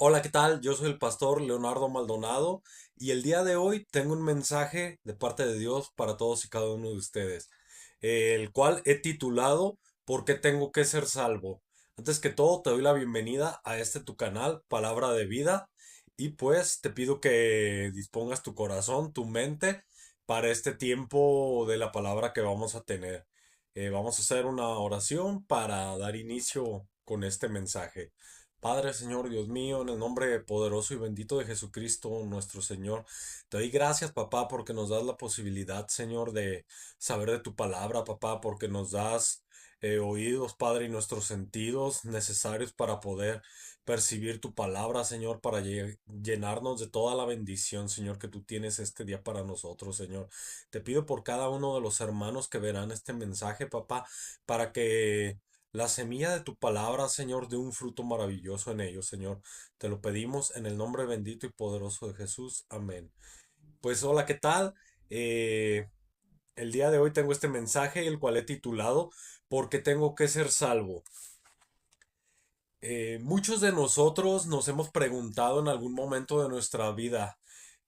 Hola, ¿qué tal? Yo soy el pastor Leonardo Maldonado y el día de hoy tengo un mensaje de parte de Dios para todos y cada uno de ustedes, el cual he titulado ¿Por qué tengo que ser salvo? Antes que todo, te doy la bienvenida a este tu canal, Palabra de Vida, y pues te pido que dispongas tu corazón, tu mente para este tiempo de la palabra que vamos a tener. Vamos a hacer una oración para dar inicio con este mensaje. Padre, Señor Dios mío, en el nombre poderoso y bendito de Jesucristo, nuestro Señor, te doy gracias, papá, porque nos das la posibilidad, Señor, de saber de tu palabra, papá, porque nos das oídos, Padre, y nuestros sentidos necesarios para poder percibir tu palabra, Señor, para llenarnos de toda la bendición, Señor, que tú tienes este día para nosotros, Señor. Te pido por cada uno de los hermanos que verán este mensaje, papá, para que la semilla de tu palabra, Señor, de un fruto maravilloso en ellos, Señor. Te lo pedimos en el nombre bendito y poderoso de Jesús. Amén. Pues hola, ¿qué tal? Eh, el día de hoy tengo este mensaje, el cual he titulado ¿Por qué tengo que ser salvo? Muchos de nosotros nos hemos preguntado en algún momento de nuestra vida,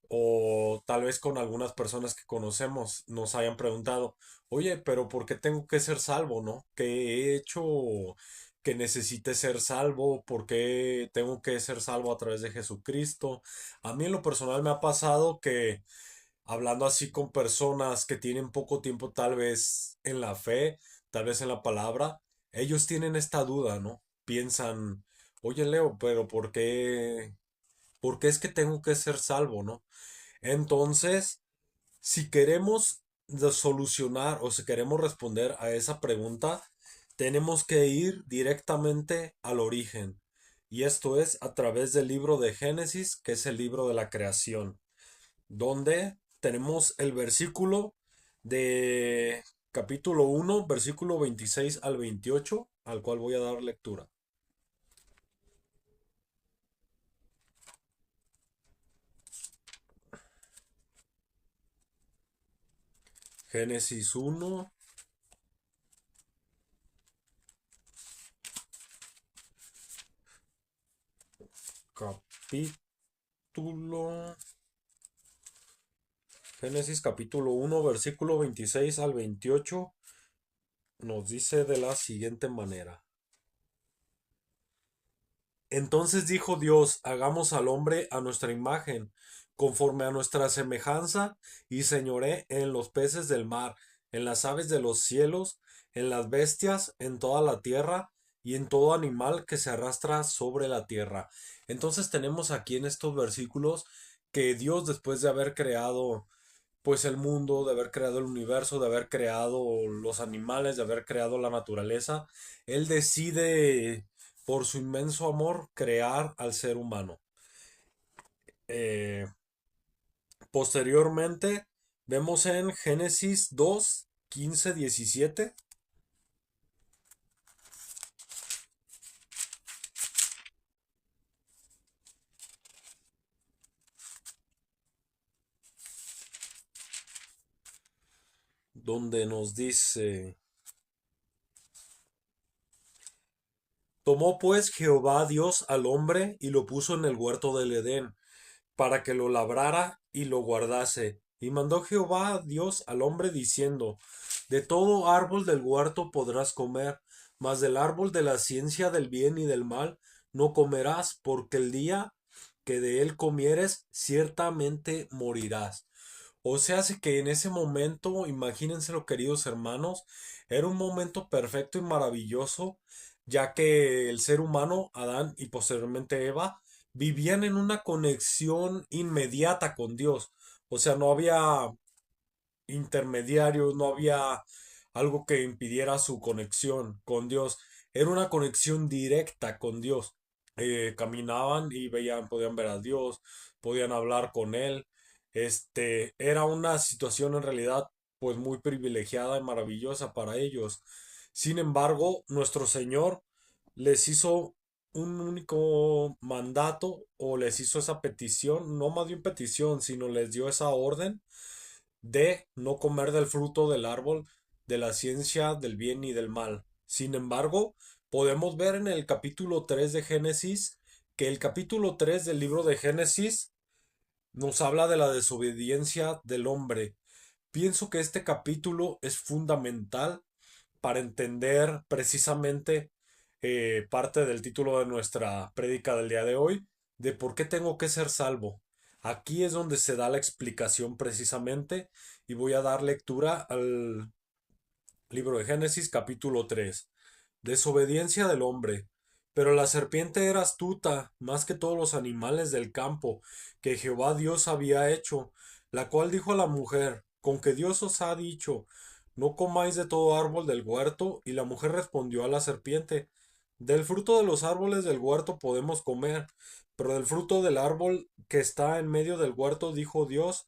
o tal vez con algunas personas que conocemos nos hayan preguntado, oye, pero ¿por qué tengo que ser salvo, no? ¿Qué he hecho que necesite ser salvo? ¿Por qué tengo que ser salvo a través de Jesucristo? A mí en lo personal me ha pasado que hablando así con personas que tienen poco tiempo tal vez en la fe, tal vez en la palabra, ellos tienen esta duda, ¿no? Piensan, oye Leo, pero ¿por qué es que tengo que ser salvo, no? Entonces, si queremos solucionar o si queremos responder a esa pregunta, tenemos que ir directamente al origen. Y esto es a través del libro de Génesis, que es el libro de la creación, donde tenemos el versículo de capítulo 1, versículo 26 al 28, al cual voy a dar lectura. Génesis 1, capítulo Génesis capítulo 1, versículo 26 al 28 nos dice de la siguiente manera. Entonces dijo Dios, hagamos al hombre a nuestra imagen, conforme a nuestra semejanza, y señoré en los peces del mar, en las aves de los cielos, en las bestias, en toda la tierra, y en todo animal que se arrastra sobre la tierra. Entonces tenemos aquí en estos versículos que Dios, después de haber creado pues el mundo, de haber creado el universo, de haber creado los animales, de haber creado la naturaleza, Él decide, por su inmenso amor, crear al ser humano. Eh, Posteriormente, vemos en Génesis 2, 15, 17, donde nos dice, tomó pues Jehová Dios al hombre y lo puso en el huerto del Edén para que lo labrara y lo guardase. Y mandó Jehová Dios al hombre diciendo, de todo árbol del huerto podrás comer, mas del árbol de la ciencia del bien y del mal no comerás, porque el día que de él comieres, ciertamente morirás. O sea, hace que en ese momento, imagínenselo queridos hermanos, era un momento perfecto y maravilloso, ya que el ser humano, Adán y posteriormente Eva, vivían en una conexión inmediata con Dios. O sea, no había intermediarios, no había algo que impidiera su conexión con Dios. Era una conexión directa con Dios. Caminaban y veían, podían ver a Dios, podían hablar con Él. Era una situación en realidad pues muy privilegiada y maravillosa para ellos. Sin embargo, nuestro Señor les hizo un único mandato o les hizo esa petición, no más bien petición, sino les dio esa orden de no comer del fruto del árbol de la ciencia del bien y del mal. Sin embargo, podemos ver en el capítulo 3 de Génesis que el capítulo 3 del libro de Génesis nos habla de la desobediencia del hombre. Pienso que este capítulo es fundamental para entender precisamente parte del título de nuestra prédica del día de hoy, de por qué tengo que ser salvo. Aquí es donde se da la explicación precisamente y voy a dar lectura al libro de Génesis capítulo 3. Desobediencia del hombre. Pero la serpiente era astuta más que todos los animales del campo que Jehová Dios había hecho, la cual dijo a la mujer, con que Dios os ha dicho, no comáis de todo árbol del huerto. Y la mujer respondió a la serpiente, del fruto de los árboles del huerto podemos comer, pero del fruto del árbol que está en medio del huerto dijo Dios,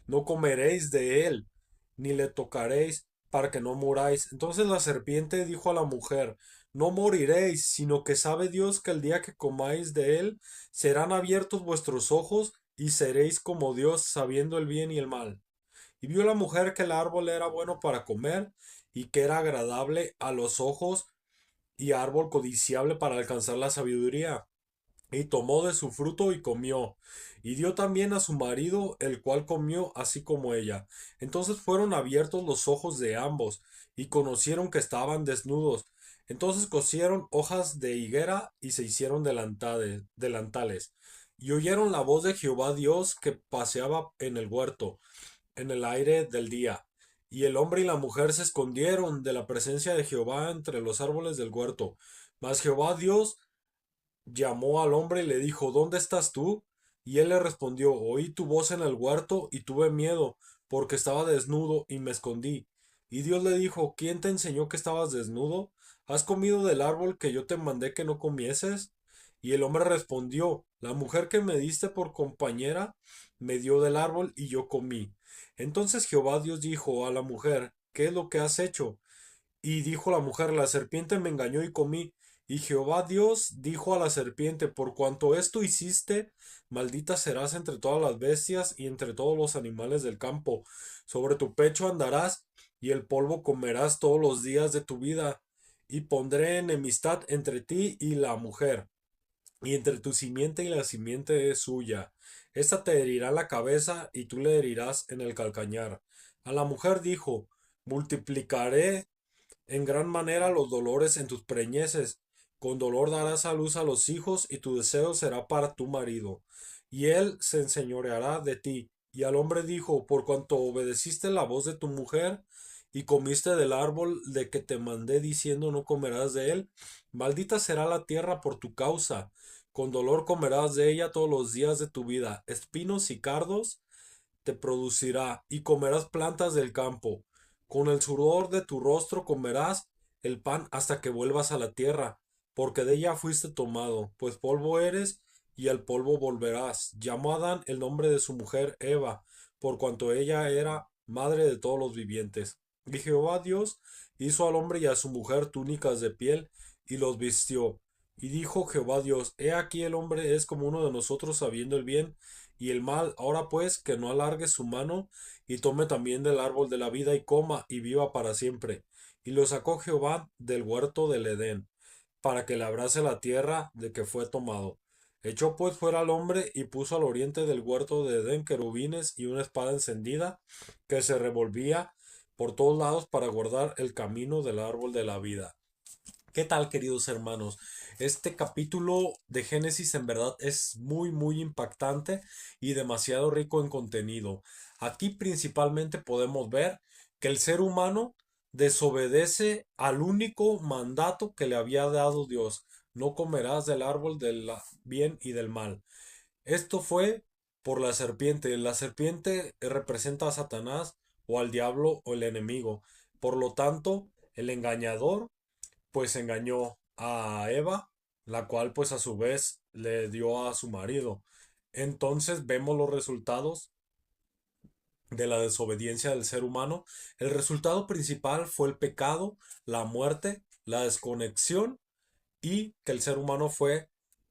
no comeréis de él, ni le tocaréis, para que no muráis. Entonces la serpiente dijo a la mujer, no moriréis, sino que sabe Dios que el día que comáis de él, serán abiertos vuestros ojos, y seréis como Dios, sabiendo el bien y el mal. Y vio la mujer que el árbol era bueno para comer, y que era agradable a los ojos, y árbol codiciable para alcanzar la sabiduría. Y tomó de su fruto y comió, y dio también a su marido, el cual comió así como ella. Entonces fueron abiertos los ojos de ambos, y conocieron que estaban desnudos. Entonces cosieron hojas de higuera y se hicieron delantales. Y oyeron la voz de Jehová Dios que paseaba en el huerto, en el aire del día. Y el hombre y la mujer se escondieron de la presencia de Jehová entre los árboles del huerto. Mas Jehová Dios llamó al hombre y le dijo, ¿dónde estás tú? Y él le respondió, oí tu voz en el huerto y tuve miedo, porque estaba desnudo y me escondí. Y Dios le dijo, ¿quién te enseñó que estabas desnudo? ¿Has comido del árbol que yo te mandé que no comieses? Y el hombre respondió, la mujer que me diste por compañera me dio del árbol y yo comí. Entonces Jehová Dios dijo a la mujer, ¿qué es lo que has hecho? Y dijo la mujer, la serpiente me engañó y comí. Y Jehová Dios dijo a la serpiente, por cuanto esto hiciste, maldita serás entre todas las bestias y entre todos los animales del campo. Sobre tu pecho andarás y el polvo comerás todos los días de tu vida. Y pondré enemistad entre ti y la mujer, y entre tu simiente y la simiente es suya. Esta te herirá la cabeza y tú le herirás en el calcañar. A la mujer dijo, multiplicaré en gran manera los dolores en tus preñeces. Con dolor darás a luz a los hijos, y tu deseo será para tu marido, y él se enseñoreará de ti. Y al hombre dijo, por cuanto obedeciste la voz de tu mujer, y comiste del árbol de que te mandé diciendo no comerás de él, maldita será la tierra por tu causa. Con dolor comerás de ella todos los días de tu vida. Espinos y cardos te producirá, y comerás plantas del campo. Con el sudor de tu rostro comerás el pan hasta que vuelvas a la tierra, porque de ella fuiste tomado, pues polvo eres, y al polvo volverás. Llamó Adán el nombre de su mujer Eva, por cuanto ella era madre de todos los vivientes. Y Jehová Dios hizo al hombre y a su mujer túnicas de piel, y los vistió. Y dijo Jehová Dios, he aquí el hombre es como uno de nosotros sabiendo el bien y el mal. Ahora pues que no alargue su mano y tome también del árbol de la vida y coma y viva para siempre. Y lo sacó Jehová del huerto del Edén, para que labrase la tierra de que fue tomado. Echó pues fuera al hombre y puso al oriente del huerto de Edén querubines y una espada encendida que se revolvía por todos lados para guardar el camino del árbol de la vida. ¿Qué tal, queridos hermanos? Este capítulo de Génesis en verdad es muy, muy impactante y demasiado rico en contenido. Aquí principalmente podemos ver que el ser humano desobedece al único mandato que le había dado Dios. No comerás del árbol del bien y del mal. Esto fue por la serpiente. La serpiente representa a Satanás o al diablo o el enemigo. Por lo tanto, el engañador pues engañó a Eva, la cual pues a su vez le dio a su marido. Entonces vemos los resultados de la desobediencia del ser humano. El resultado principal fue el pecado, la muerte, la desconexión y que el ser humano fue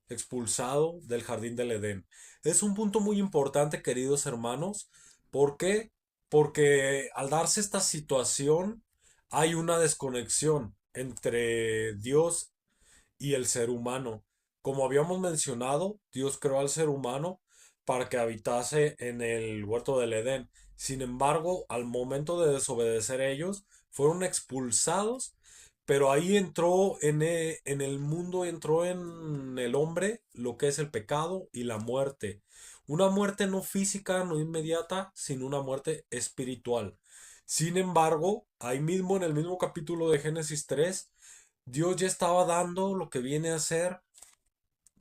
expulsado del jardín del Edén. Es un punto muy importante, queridos hermanos. ¿Por qué? Porque al darse esta situación hay una desconexión entre Dios y el ser humano. Como habíamos mencionado, Dios creó al ser humano para que habitase en el huerto del Edén. Sin embargo, al momento de desobedecer ellos, fueron expulsados, pero ahí entró en el mundo, entró en el hombre lo que es el pecado y la muerte. Una muerte no física, no inmediata, sino una muerte espiritual. Sin embargo, ahí mismo en el mismo capítulo de Génesis 3, Dios ya estaba dando lo que viene a ser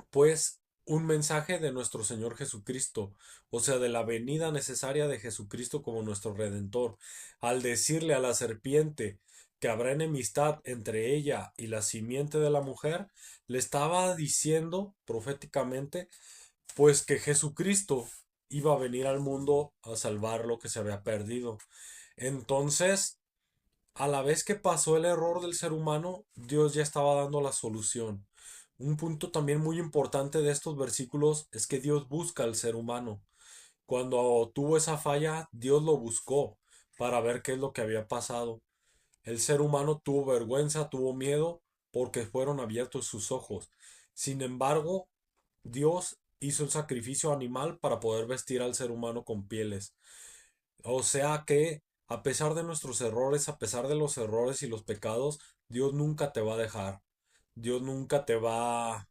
pues un mensaje de nuestro Señor Jesucristo, o sea, de la venida necesaria de Jesucristo como nuestro Redentor, al decirle a la serpiente que habrá enemistad entre ella y la simiente de la mujer, le estaba diciendo proféticamente, pues que Jesucristo iba a venir al mundo a salvar lo que se había perdido. Entonces, a la vez que pasó el error del ser humano, Dios ya estaba dando la solución. Un punto también muy importante de estos versículos es que Dios busca al ser humano. Cuando tuvo esa falla, Dios lo buscó para ver qué es lo que había pasado. El ser humano tuvo vergüenza, tuvo miedo, porque fueron abiertos sus ojos. Sin embargo, Dios hizo el sacrificio animal para poder vestir al ser humano con pieles. O sea que, a pesar de nuestros errores, a pesar de los errores y los pecados, Dios nunca te va a dejar. Dios nunca te va a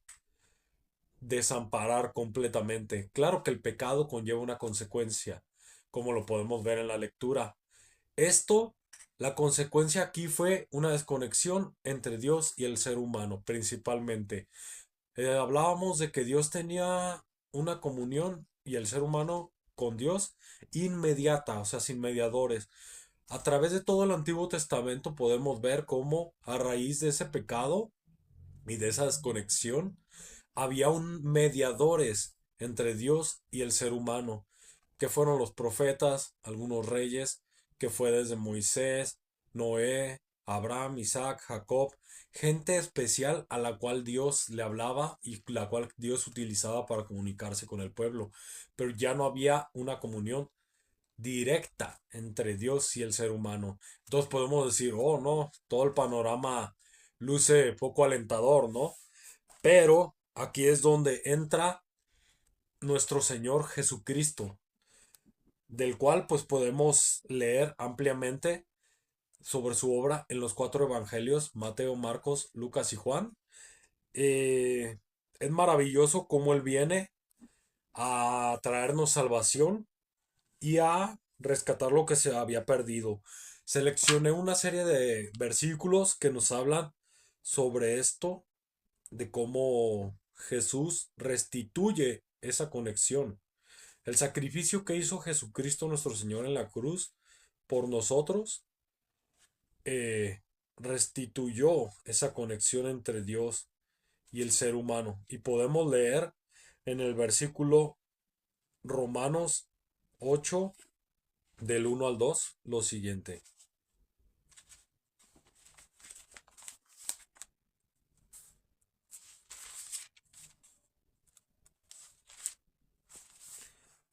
desamparar completamente. Claro que el pecado conlleva una consecuencia, como lo podemos ver en la lectura. Esto, la consecuencia aquí fue una desconexión entre Dios y el ser humano, principalmente. Hablábamos de que Dios tenía una comunión y el ser humano con Dios inmediata, o sea, sin mediadores. A través de todo el Antiguo Testamento podemos ver cómo a raíz de ese pecado y de esa desconexión había un mediadores entre Dios y el ser humano, que fueron los profetas, algunos reyes, que fue desde Moisés, Noé, Abraham, Isaac, Jacob, gente especial a la cual Dios le hablaba y la cual Dios utilizaba para comunicarse con el pueblo, pero ya no había una comunión directa entre Dios y el ser humano. Entonces podemos decir, oh no, todo el panorama luce poco alentador, ¿no? Pero aquí es donde entra nuestro Señor Jesucristo, del cual pues podemos leer ampliamente sobre su obra en los cuatro evangelios, Mateo, Marcos, Lucas y Juan. Eh, es maravilloso cómo Él viene a traernos salvación y a rescatar lo que se había perdido. Seleccioné una serie de versículos que nos hablan sobre esto, de cómo Jesús restituye esa conexión. El sacrificio que hizo Jesucristo nuestro Señor en la cruz por nosotros restituyó esa conexión entre Dios y el ser humano. Y podemos leer en el versículo Romanos 8 del 1 al 2 lo siguiente.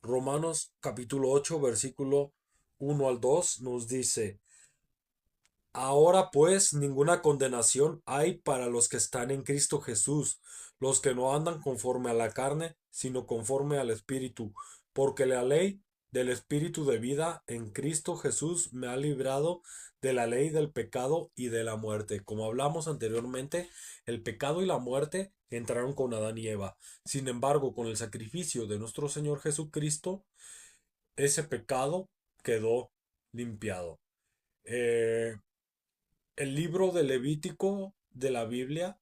Romanos capítulo 8 versículo 1 al 2 nos dice, ahora pues ninguna condenación hay para los que están en Cristo Jesús, los que no andan conforme a la carne, sino conforme al Espíritu, porque la ley del Espíritu de vida en Cristo Jesús me ha librado de la ley del pecado y de la muerte. Como hablamos anteriormente, el pecado y la muerte entraron con Adán y Eva. Sin embargo, con el sacrificio de nuestro Señor Jesucristo, ese pecado quedó limpiado. Eh, el libro de Levítico de la Biblia,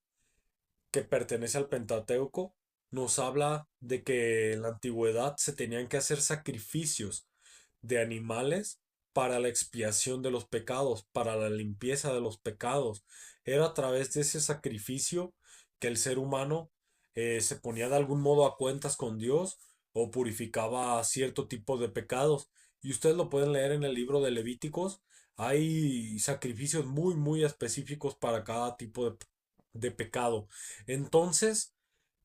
que pertenece al Pentateuco, nos habla de que en la antigüedad se tenían que hacer sacrificios de animales para la expiación de los pecados, para la limpieza de los pecados. Era a través de ese sacrificio que el ser humano se ponía de algún modo a cuentas con Dios o purificaba cierto tipo de pecados. Y ustedes lo pueden leer en el libro de Levíticos. Hay sacrificios muy, muy específicos para cada tipo de pecado. Entonces,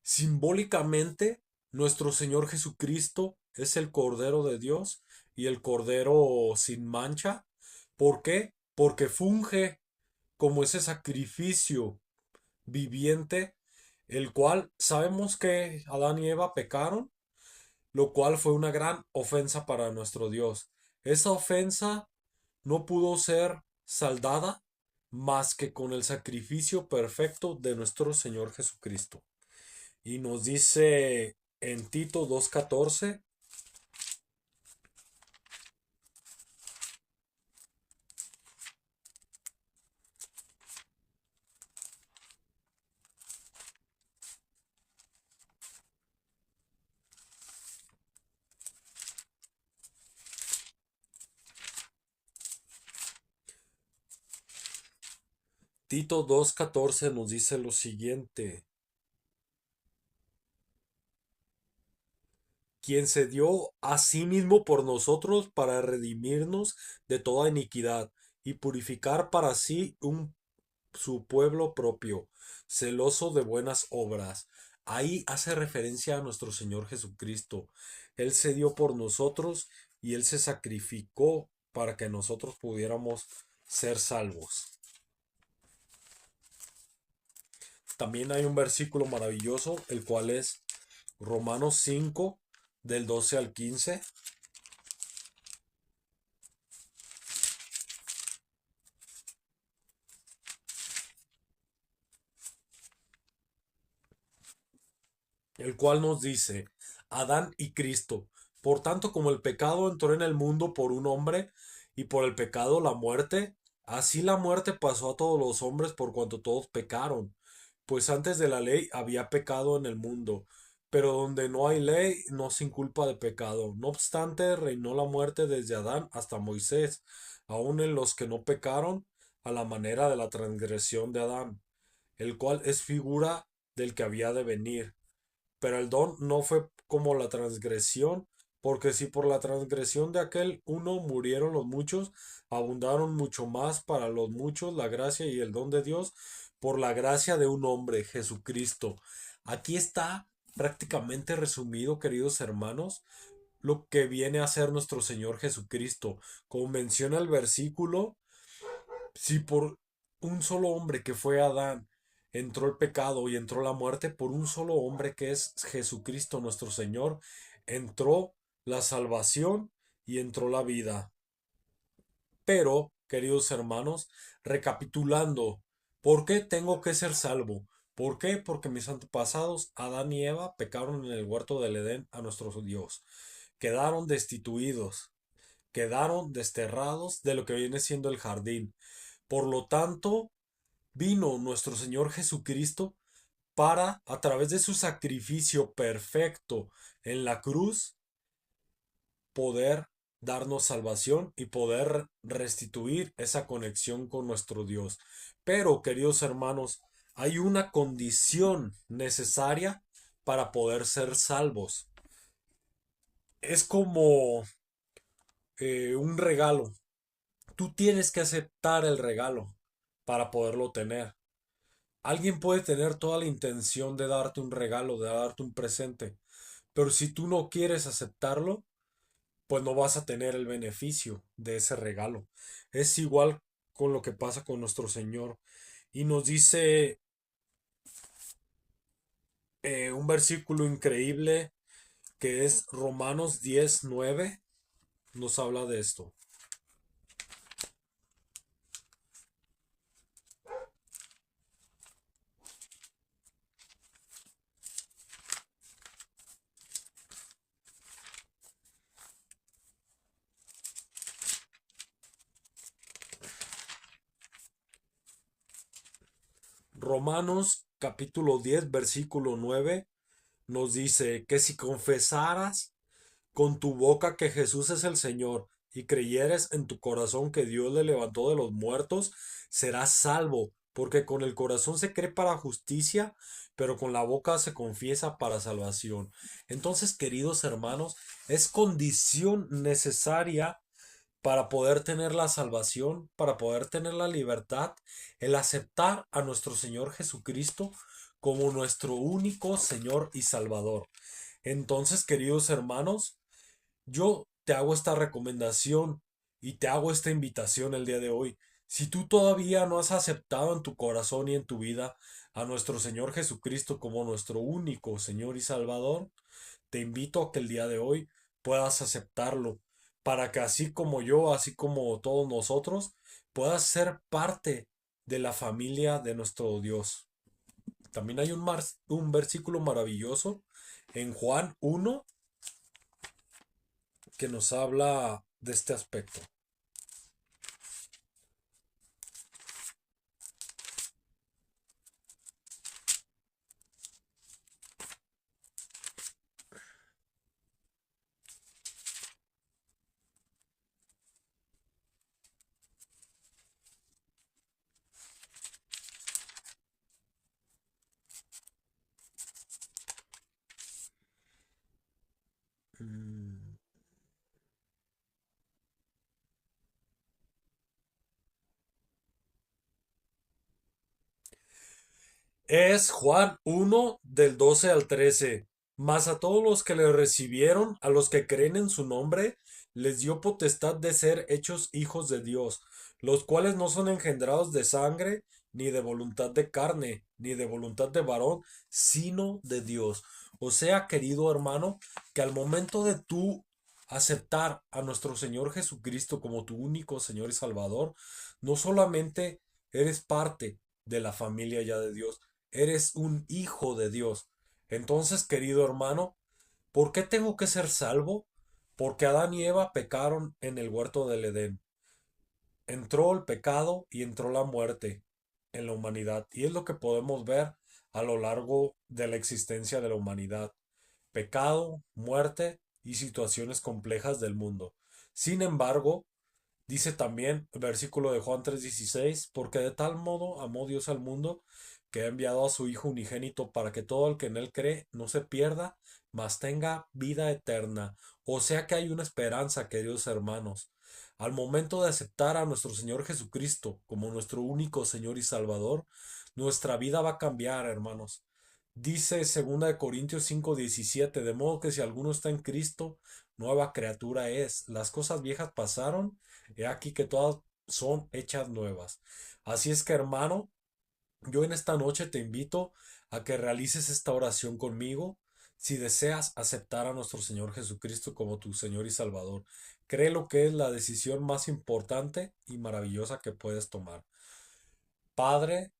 simbólicamente, nuestro Señor Jesucristo es el Cordero de Dios y el Cordero sin mancha. ¿Por qué? Porque funge como ese sacrificio viviente el cual sabemos que Adán y Eva pecaron, lo cual fue una gran ofensa para nuestro Dios. Esa ofensa no pudo ser saldada más que con el sacrificio perfecto de nuestro Señor Jesucristo. Y nos dice en Tito 2:14, Tito 2:14 nos dice lo siguiente: quien se dio a sí mismo por nosotros para redimirnos de toda iniquidad y purificar para sí su pueblo propio, celoso de buenas obras. Ahí hace referencia a nuestro Señor Jesucristo. Él se dio por nosotros y Él se sacrificó para que nosotros pudiéramos ser salvos. También hay un versículo maravilloso, el cual es Romanos 5, del 12 al 15, el cual nos dice, Adán y Cristo, por tanto como el pecado entró en el mundo por un hombre, y por el pecado la muerte, así la muerte pasó a todos los hombres por cuanto todos pecaron. Pues antes de la ley había pecado en el mundo, pero donde no hay ley no se inculpa de pecado. No obstante, reinó la muerte desde Adán hasta Moisés, aun en los que no pecaron, a la manera de la transgresión de Adán, el cual es figura del que había de venir. Pero el don no fue como la transgresión, porque si por la transgresión de aquel uno murieron los muchos, abundaron mucho más para los muchos la gracia y el don de Dios por la gracia de un hombre, Jesucristo. Aquí está prácticamente resumido, queridos hermanos, lo que viene a ser nuestro Señor Jesucristo. Como menciona el versículo, si por un solo hombre que fue Adán entró el pecado y entró la muerte, por un solo hombre que es Jesucristo nuestro Señor, entró la salvación y entró la vida. Pero, queridos hermanos, recapitulando, ¿por qué tengo que ser salvo? ¿Por qué? Porque mis antepasados, Adán y Eva, pecaron en el huerto del Edén a nuestro Dios. Quedaron destituidos, quedaron desterrados de lo que viene siendo el jardín. Por lo tanto, vino nuestro Señor Jesucristo para, a través de su sacrificio perfecto en la cruz, poder darnos salvación y poder restituir esa conexión con nuestro Dios. Pero, queridos hermanos, hay una condición necesaria para poder ser salvos. Es como un regalo. Tú tienes que aceptar el regalo para poderlo tener. Alguien puede tener toda la intención de darte un regalo, de darte un presente, pero si tú no quieres aceptarlo, pues no vas a tener el beneficio de ese regalo. Es igual con lo que pasa con nuestro Señor. Y nos dice un versículo increíble que es Romanos 10:9, nos habla de esto. Romanos capítulo 10 versículo 9 nos dice que si confesaras con tu boca que Jesús es el Señor y creyeres en tu corazón que Dios le levantó de los muertos, serás salvo, porque con el corazón se cree para justicia, pero con la boca se confiesa para salvación. Entonces, queridos hermanos, es condición necesaria para poder tener la salvación, para poder tener la libertad, el aceptar a nuestro Señor Jesucristo como nuestro único Señor y Salvador. Entonces, queridos hermanos, yo te hago esta recomendación y te hago esta invitación el día de hoy. Si tú todavía no has aceptado en tu corazón y en tu vida a nuestro Señor Jesucristo como nuestro único Señor y Salvador, te invito a que el día de hoy puedas aceptarlo, para que así como yo, así como todos nosotros, puedas ser parte de la familia de nuestro Dios. También hay un versículo maravilloso en Juan 1 que nos habla de este aspecto. Mm. Es Juan 1 del 12 al 13. Mas a todos los que le recibieron, a los que creen en su nombre, les dio potestad de ser hechos hijos de Dios, los cuales no son engendrados de sangre, ni de voluntad de carne, ni de voluntad de varón, sino de Dios. O sea, querido hermano, que al momento de tú aceptar a nuestro Señor Jesucristo como tu único Señor y Salvador, no solamente eres parte de la familia ya de Dios, eres un hijo de Dios. Entonces, querido hermano, ¿por qué tengo que ser salvo? Porque Adán y Eva pecaron en el huerto del Edén. Entró el pecado y entró la muerte en la humanidad. Y es lo que podemos ver a lo largo de la existencia de la humanidad. Pecado, muerte y situaciones complejas del mundo. Sin embargo, dice también el versículo de Juan 3:16, porque de tal modo amó Dios al mundo que ha enviado a su Hijo unigénito para que todo el que en él cree no se pierda, mas tenga vida eterna. O sea que hay una esperanza, queridos hermanos. Al momento de aceptar a nuestro Señor Jesucristo como nuestro único Señor y Salvador, nuestra vida va a cambiar, hermanos. Dice 2 Corintios 5:17, de modo que si alguno está en Cristo, nueva criatura es. Las cosas viejas pasaron, he aquí que todas son hechas nuevas. Así es que, hermano, yo en esta noche te invito a que realices esta oración conmigo si deseas aceptar a nuestro Señor Jesucristo como tu Señor y Salvador. Cree lo que es la decisión más importante y maravillosa que puedes tomar. Padre,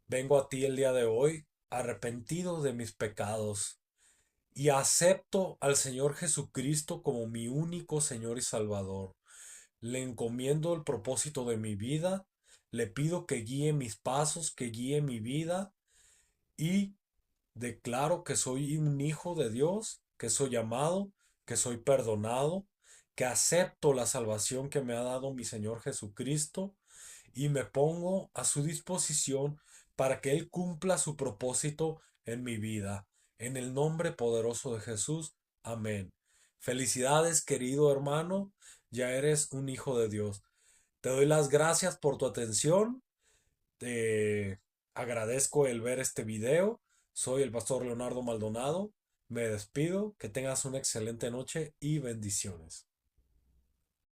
vengo a ti el día de hoy arrepentido de mis pecados y acepto al Señor Jesucristo como mi único Señor y Salvador. Le encomiendo el propósito de mi vida, le pido que guíe mis pasos, que guíe mi vida y declaro que soy un hijo de Dios, que soy amado, que soy perdonado, que acepto la salvación que me ha dado mi Señor Jesucristo y me pongo a su disposición para que Él cumpla su propósito en mi vida. En el nombre poderoso de Jesús. Amén. Felicidades, querido hermano, ya eres un hijo de Dios. Te doy las gracias por tu atención. Te agradezco el ver este video. Soy el pastor Leonardo Maldonado. Me despido. Que tengas una excelente noche y bendiciones.